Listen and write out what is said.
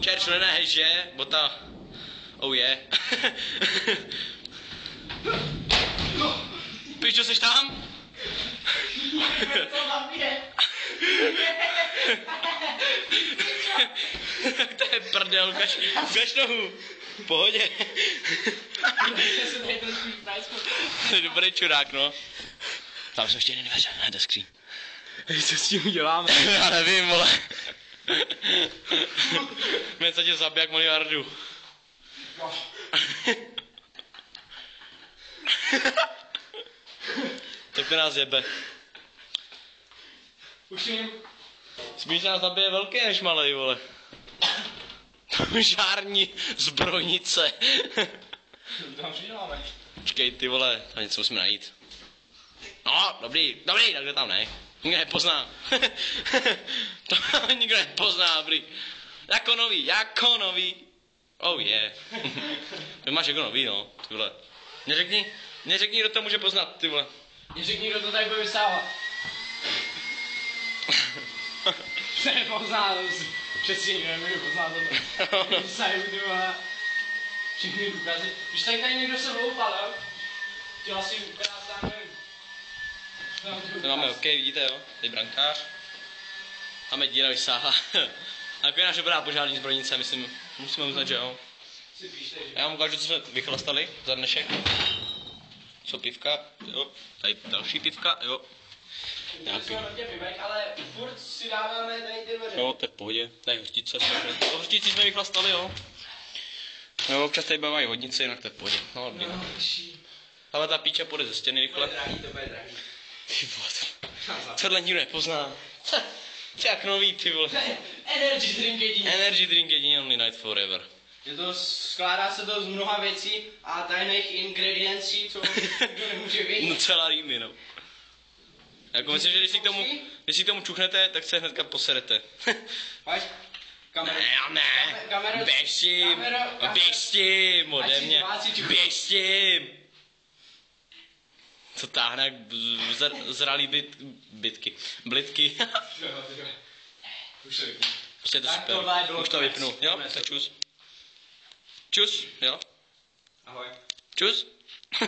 Čerčo, ne, že? Bota. Oh je. Pičo, seš tam? To je prdel, ukaž nohu. V pohodě. To je dobrý čurák, no. Tam jsou ještě jeden dveře, ne, to skříň. Co s tím uděláme? Já nevím, vole. Mě se tě zabije jak malý Ardu. Tak to nás jebe. Už jim. Spíš nás zabije velký než malej, vole. Žární zbrojnice. Tam přiděláme. Počkej, ty vole, tam něco musíme najít. No, dobrý, tak kde tam ne. Nikdo nepozná. To nikdo nepozná, dobrý. Jako nový. Oh yeah. Ty máš jako nový, no, ty vole. Neřekni, kdo to může poznat, ty vole. Neřekni, kdo to tady bude vysávat. Se nepozná, přeci nikdo nemůže poznat tohle. Vysají, ty vole. Všechny důkazy. Když tady někdo se vloupal, jo? Chtěl asi ukázat, nevím. To máme OK, vidíte, jo? Tady brankář. Máme díra vysáhla. Jako je naše dobrá požární zbrojnice, myslím. Musíme uznat, že jo. Já vám ukážu, co jsme vychlastali za dnešek. Co pivka, jo. Tady další pivka, jo. Ale furt si dáváme tady ty dveře. Jo, to je v pohodě. Tady hořčice. Hořčici jsme vychlastali, jo. Jo, občas tady bývají hodnice, jinak to je v pohodě. No, dobrý. Ale ta píča půjde ze stěny rychle. To bude drahý. Ty vole, tohle nikdo nepozná. Jak nový, ty vole. Energy drink jedině. Energy drink jedině, only night forever. Je to, skládá se to z mnoha věcí a tajných ingrediencí, co nikdo nemůže vědět. No celá rýmy, no. Jako myslím, že když si k tomu čuchnete, tak se hnedka poserete. Pojď. Ne, běž tím ode mě. Běž tím. Co táhne jak zralý blitky. Už to vypnu. Prostě je to super. Už to vypnu, jo? Tak čus. Čus, jo? Ahoj. Čus.